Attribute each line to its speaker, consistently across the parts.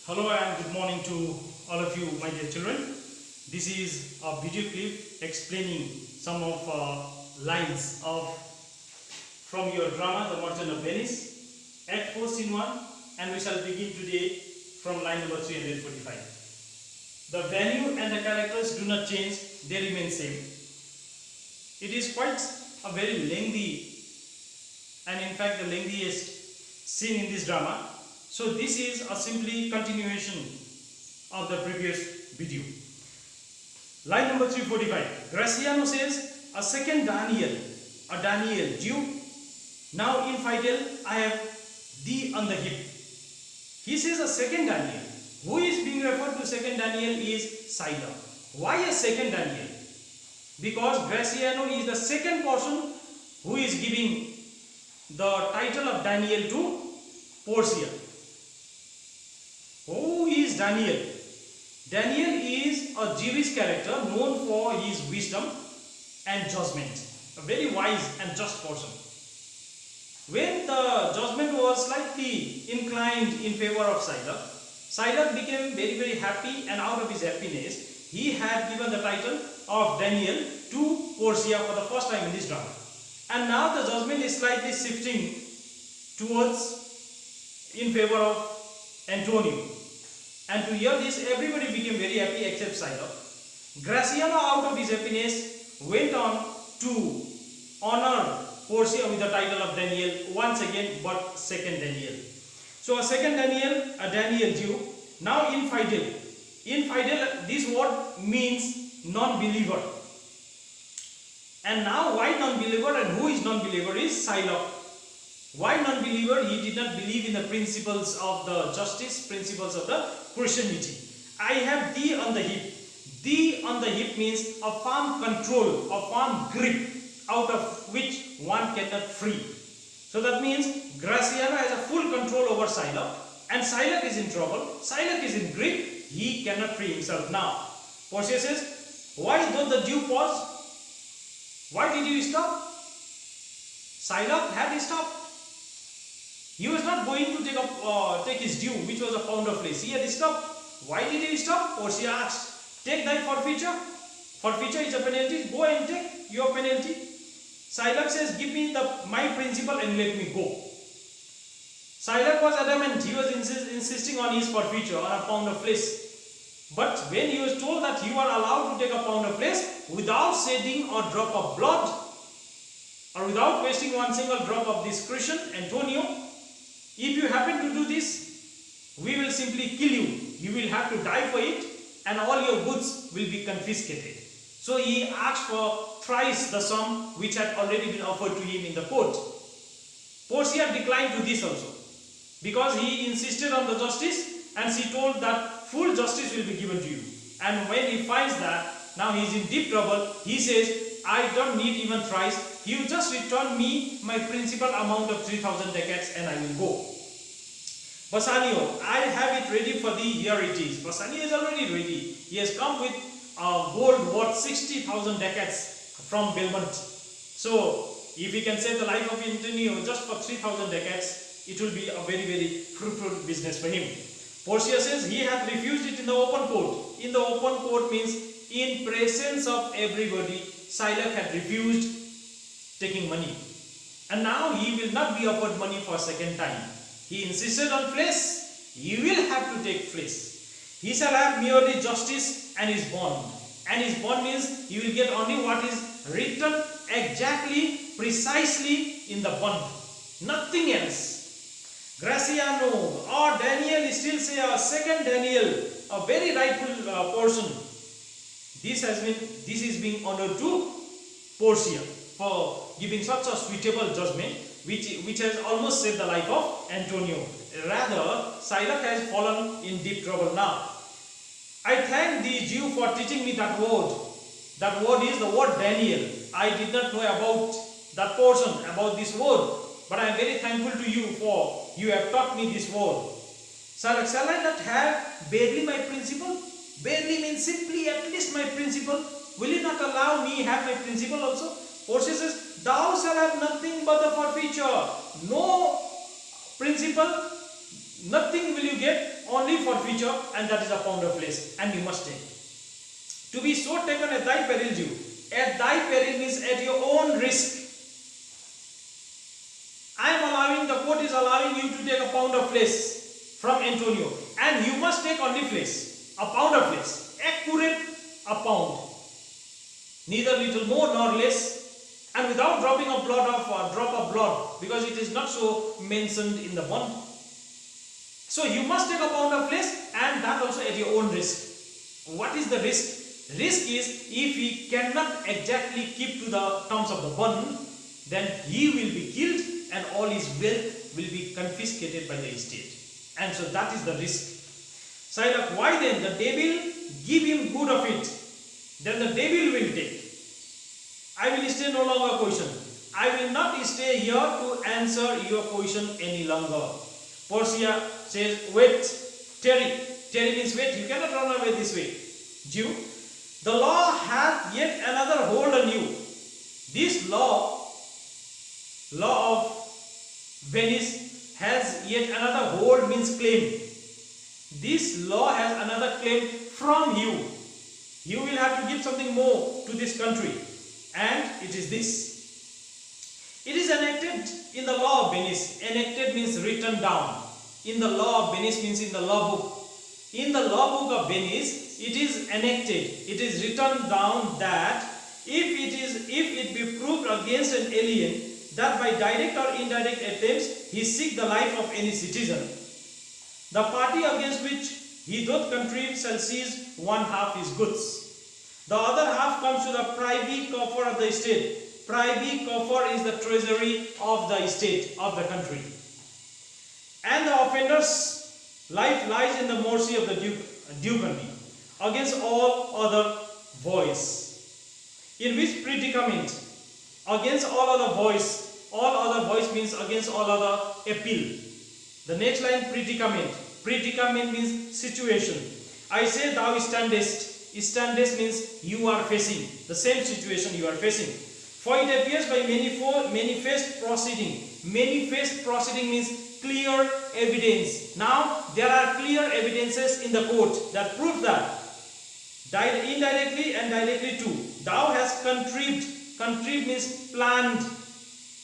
Speaker 1: Hello and good morning to all of you, my dear children. This is a video clip explaining some of lines from your drama, The Merchant of Venice, Act 4, Scene 1, and we shall begin today from line number 345. The venue and the characters do not change; they remain same. It is quite a very lengthy, and in fact the lengthiest scene in this drama. So this is a simply continuation of the previous video. Line number 345. Graciano says, a second Daniel, a Daniel Jew. Now in Fidel, I have thee on the hip. He says a second Daniel. Who is being referred to second Daniel is Sila. Why a second Daniel? Because Graciano is the second person who is giving the title of Daniel to Portia. Who is Daniel? Daniel is a Jewish character known for his wisdom and judgment. A very wise and just person. When the judgment was slightly inclined in favor of Sila became very happy, and out of his happiness, he had given the title of Daniel to Portia for the first time in this drama. And now the judgment is slightly shifting towards in favor of Antonio. And to hear this, everybody became very happy except Sila. Graciano, out of his happiness, went on to honor Portia with the title of Daniel once again, but second Daniel. So a second Daniel, a Daniel Jew. Now in Fidel, this word means non-believer. And now why non-believer and who is non-believer is Sila. Why non-believer? He did not believe in the principles of the justice, principles of the Christianity. I have thee on the hip. Thee on the hip means a firm control, a firm grip out of which one cannot free. So that means Graciano has a full control over Sila, and Sila is in trouble, Sila is in grip, he cannot free himself now. Portia says, why though the Jew pause? Why did you stop? Sila had stopped. He was not going to take his due, which was a pound of flesh. He had stopped. Why did he stop? Portia asked, take thy forfeiture. Forfeiture is a penalty. Go and take your penalty. Sila says, give me my principal and let me go. Sila was adamant. He was insisting on his forfeiture, on a pound of flesh. But when he was told that you are allowed to take a pound of flesh without shedding a drop of blood, or without wasting one single drop of discretion, Antonio, if you happen to do this, we will simply kill you. You will have to die for it, and all your goods will be confiscated. So he asked for thrice the sum which had already been offered to him in the court. Portia declined to this also, because he insisted on the justice, and she told that full justice will be given to you. And when he finds that now he is in deep trouble, he says, I don't need even thrice. You just return me my principal amount of 3,000 ducats and I will go. Bassanio, I have it ready for thee, here it is. Bassanio is already ready. He has come with gold worth 60,000 ducats from Belmont. So, if he can save the life of Antonio just for 3,000 ducats, it will be a very fruitful business for him. Portia says he hath refused it in the open court. In the open court means in presence of everybody, Sila had refused taking money, and now he will not be offered money for a second time. He insisted on flesh. He will have to take flesh. He shall have merely justice and his bond. And his bond means he will get only what is written exactly, precisely in the bond. Nothing else. Graciano or Daniel still say a second Daniel, a very rightful person. This is being honored to Portia for giving such a suitable judgment, which has almost saved the life of Antonio. Rather, Sila has fallen in deep trouble now. I thank thee, Jew, for teaching me that word. That word is the word Daniel. I did not know about that portion, about this word, but I am very thankful to you for you have taught me this word. Shall I not have barely my principal? Barely means simply at least my principal. Will you not allow me have my principal also? Portia says, thou shalt have nothing but the forfeiture. No principal, nothing will you get, only for future, and that is a pound of flesh, and you must take. To be so taken at thy peril due. At thy peril means at your own risk. I am allowing, the court is allowing you to take a pound of flesh from Antonio, and you must take only flesh, a pound of flesh, accurate a pound, neither little more nor less, and without dropping a drop of blood, because it is not so mentioned in the bond. So you must take a pound of flesh, and that also at your own risk. What is the risk? Risk is if he cannot exactly keep to the terms of the bond, then he will be killed and all his wealth will be confiscated by the estate. And so that is the risk. Silak, why then? The devil give him good of it. Then the devil will take. I will stay no longer question. I will not stay here to answer your question any longer. Portia says, wait, Terry. Terry means wait, you cannot run away this way. Jew, the law hath yet another hold on you. This law of Venice has yet another hold, means claim. This law has another claim from you. You will have to give something more to this country, and it is this. It is enacted in the law of Venice. Enacted means written down. In the law of Venice means in the law book. In the law book of Venice, it is enacted. It is written down that if it be proved against an alien that by direct or indirect attempts he seek the life of any citizen, the party against which he doth contrive shall seize one half his goods. The other half comes to the privy coffer of the estate. Privy coffer is the treasury of the estate of the country. And the offender's life lies in the mercy of the duke only, against all other voice. In which predicament? Against all other voice. All other voice means against all other appeal. The next line, predicament. Predicament means situation. I say thou standest. Standest means you are facing the same situation you are facing. For it appears by manifest proceeding. Manifest proceeding means clear evidence. Now there are clear evidences in the court that prove that indirectly and directly too. Thou hast contrived. Contrived means planned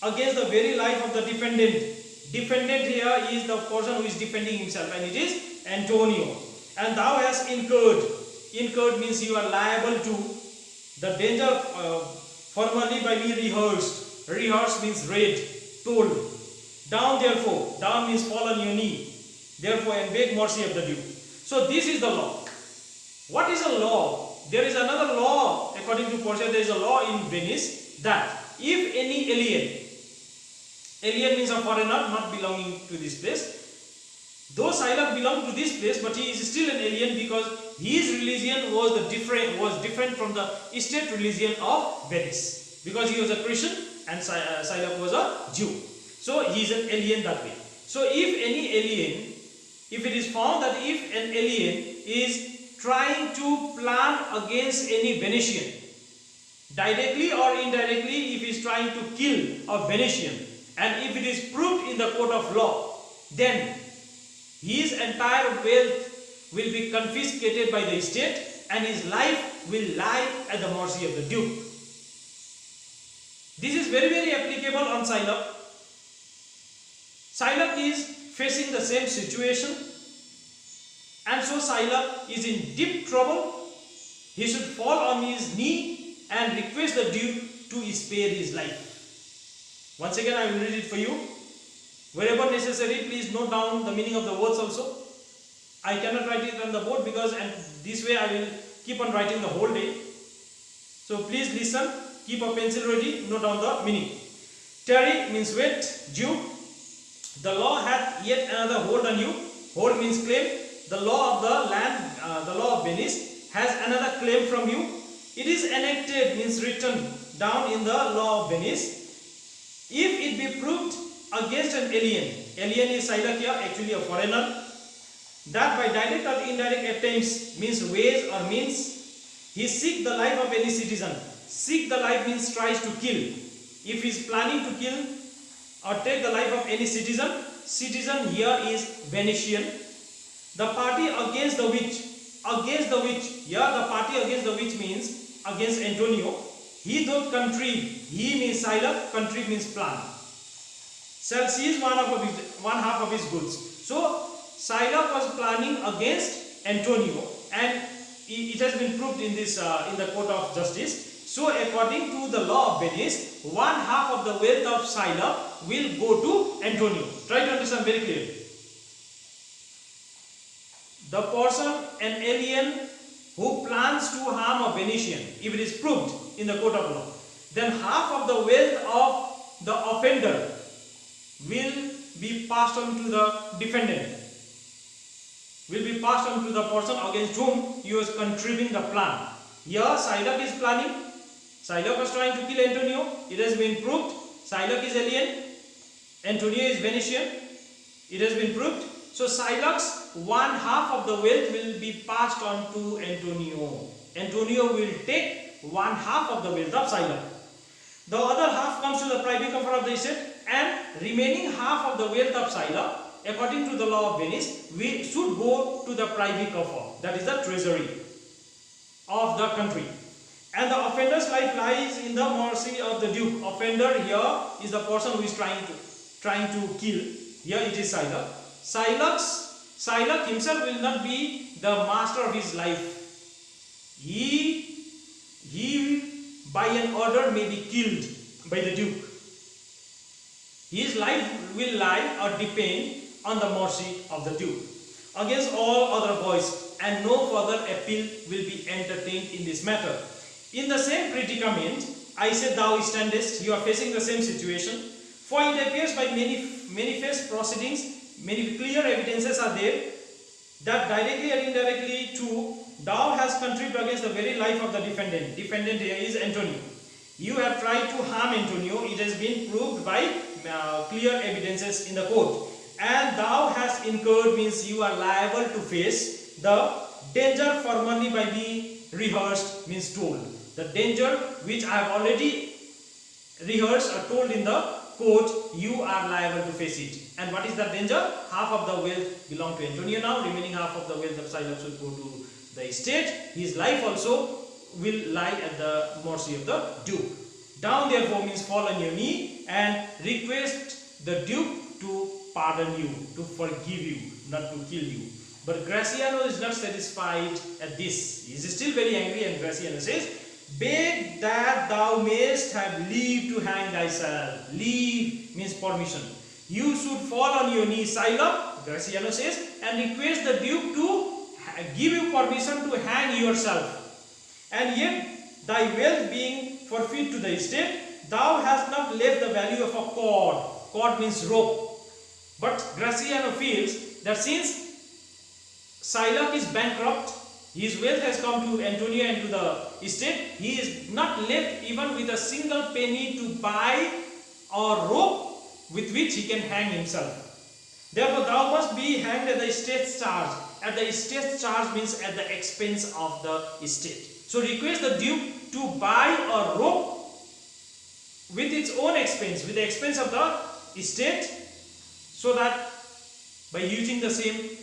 Speaker 1: against the very life of the defendant. Defendant here is the person who is defending himself, and it is Antonio. And thou hast incurred. Incurred means you are liable to the danger formerly by me rehearsed. Rehearsed means read, told. Down therefore. Down means fall on your knee. Therefore, and beg mercy of the duke. So this is the law. What is a law? There is another law, according to Portia, there is a law in Venice that if any alien means a foreigner not belonging to this place, though Silak belonged to this place, but he is still an alien because his religion was different from the state religion of Venice, because he was a Christian and Silak was a Jew. So he is an alien that way. So if any alien, if it is found that if an alien is trying to plan against any Venetian, directly or indirectly, if he is trying to kill a Venetian, and if it is proved in the court of law, then his entire wealth will be confiscated by the state and his life will lie at the mercy of the duke. This is very, very applicable on Silak. Silak is facing the same situation, and so Silak is in deep trouble. He should fall on his knee and request the duke to spare his life. Once again, I will read it for you. Wherever necessary, please note down the meaning of the words also. I cannot write it on the board because, and this way I will keep on writing the whole day. So please listen, keep a pencil ready, note down the meaning. Terry means wait, Jew. The law hath yet another hold on you. Hold means claim. The law of the land, the law of Venice has another claim from you. It is enacted means written down in the law of Venice. If it be proved against an alien is Silak here, actually a foreigner, that by direct or indirect attempts means ways or means, he seek the life of any citizen. Seek the life means tries to kill. If he is planning to kill or take the life of any citizen, citizen here is Venetian. The party against the which, here the party against the which means against Antonio. He doth contrive, he means Shylock, contrive means plan. Shall seize one half of his goods. So Shylock was planning against Antonio, and it has been proved in this in the court of justice. So according to the law of Venice, one half of the wealth of Shylock will go to Antonio. Try to understand very clearly. The person, an alien who plans to harm a Venetian, if it is proved in the court of law, then half of the wealth of the offender will be passed on to the defendant, will be passed on to the person against whom he was contriving the plan. Here Shylock is planning. Shylock was trying to kill Antonio. It has been proved. Shylock is alien, Antonio is Venetian. It has been proved. So Shylock's one half of the wealth will be passed on to Antonio. Antonio will take one half of the wealth of Shylock. The other half comes to the privy coffer of the estate, and remaining half of the wealth of Shylock, according to the law of Venice, we should go to the privy coffer, that is the treasury of the country. And the offender's life lies in the mercy of the duke. Offender here is the person who is trying to kill. Here it is Shylock. Shylock himself will not be the master of his life. He by an order may be killed by the duke. His life will lie or depend on the mercy of the duke. Against all other voice, and no further appeal will be entertained in this matter. In the same predicament, I said thou standest, you are facing the same situation. For it appears by manifest proceedings, many clear evidences are there, that directly or indirectly too, thou hast contrived against the very life of the defendant. Defendant here is Antonio. You have tried to harm Antonio. It has been proved by clear evidences in the court. And thou hast incurred means you are liable to face the danger formerly by me rehearsed means told. The danger which I have already rehearsed or told in the court, you are liable to face it. And what is the danger? Half of the wealth belong to Antonio now. Remaining half of the wealth of Shylock should go to the estate. His life also will lie at the mercy of the duke. Down therefore means fall on your knee and request the duke to pardon you, to forgive you, not to kill you. But Graziano is not satisfied at this. He is still very angry, and Graziano says, beg that thou mayest have leave to hang thyself. Leave means permission. You should fall on your knees, Shylock, Graziano says, and request the duke to give you permission to hang yourself. And yet thy wealth being forfeit to the estate, thou hast not left the value of a cord. Cord means rope. But Graziano feels that since Shylock is bankrupt, his wealth has come to Antonio and to the estate, he is not left even with a single penny to buy a rope with which he can hang himself. Therefore, thou must be hanged at the estate's charge. At the estate's charge means at the expense of the estate. So request the duke to buy a rope with its own expense, with the expense of the estate, so that by using the same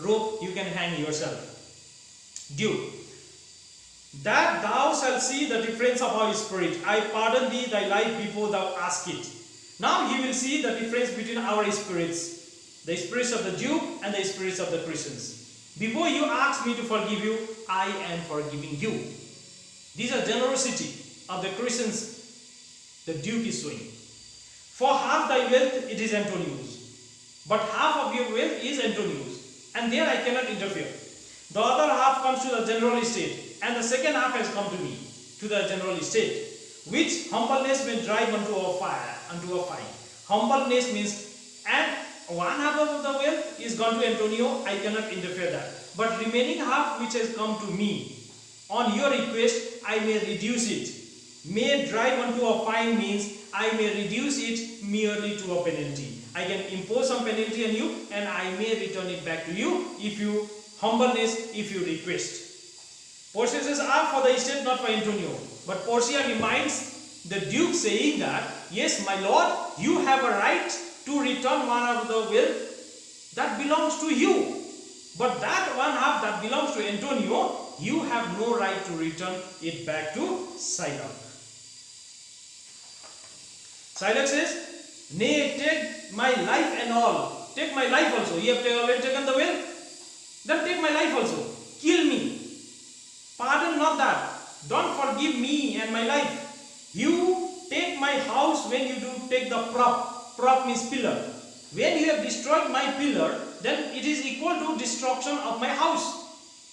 Speaker 1: rope you can hang yourself. Duke, that thou shalt see the difference of our spirit. I pardon thee thy life before thou ask it. Now he will see the difference between our spirits, the spirits of the Jew and the spirits of the Christians. Before you ask me to forgive you, I am forgiving you. These are generosity of the Christians the Duke is showing. For half thy wealth it is Antonio's, but half of your wealth is Antonio's, and there I cannot interfere. The other half comes to the general estate, and the second half has come to me, to the general estate, which humbleness may drive unto a fire, unto a fight. Humbleness means, and one half of the wealth is gone to Antonio, I cannot interfere that. But remaining half which has come to me, on your request, I may reduce it. May drive unto a fine means I may reduce it merely to a penalty. I can impose some penalty on you, and I may return it back to you if you humbleness, if you request. Portia says, for the estate, not for Antonio. But Portia reminds the Duke, saying that, yes, my lord, you have a right to return one of the wealth that belongs to you. But that one half that belongs to Antonio, you have no right to return it back to Shylock. Shylock says, "Nay, take my life and all. Take my life also. You have already taken the will. Then take my life also. Kill me. Pardon not that. Don't forgive me and my life. You take my house when you do take the prop. Prop means pillar. When you have destroyed my pillar, then it is equal to destruction of my house.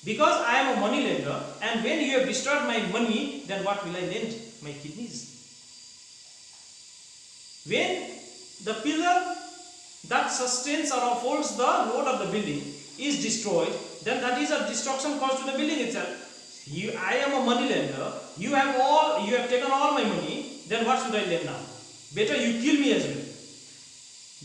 Speaker 1: Because I am a money lender, and when you have destroyed my money, then what will I lend? My kidneys. When the pillar that sustains or upholds the load of the building is destroyed, then that is a destruction caused to the building itself. I am a money lender. You have taken all my money. Then what should I lend now? Better you kill me as well.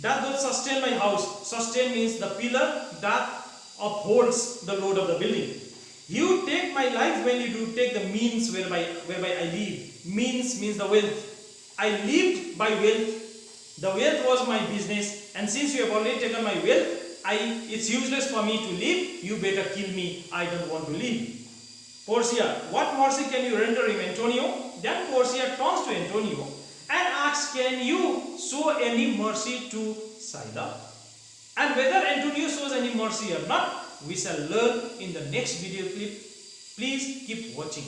Speaker 1: That does sustain my house. Sustain means the pillar that upholds the load of the building. You take my life when you do take the means whereby I live. Means the wealth. I lived by wealth. The wealth was my business, and since you have already taken my wealth, it's useless for me to live. You better kill me. I don't want to live. Portia, what mercy can you render him, Antonio? Then Portia turns to Antonio and asks, can you show any mercy to Shylock? And whether Antonio shows any mercy or not, we shall learn in the next video clip. Please keep watching.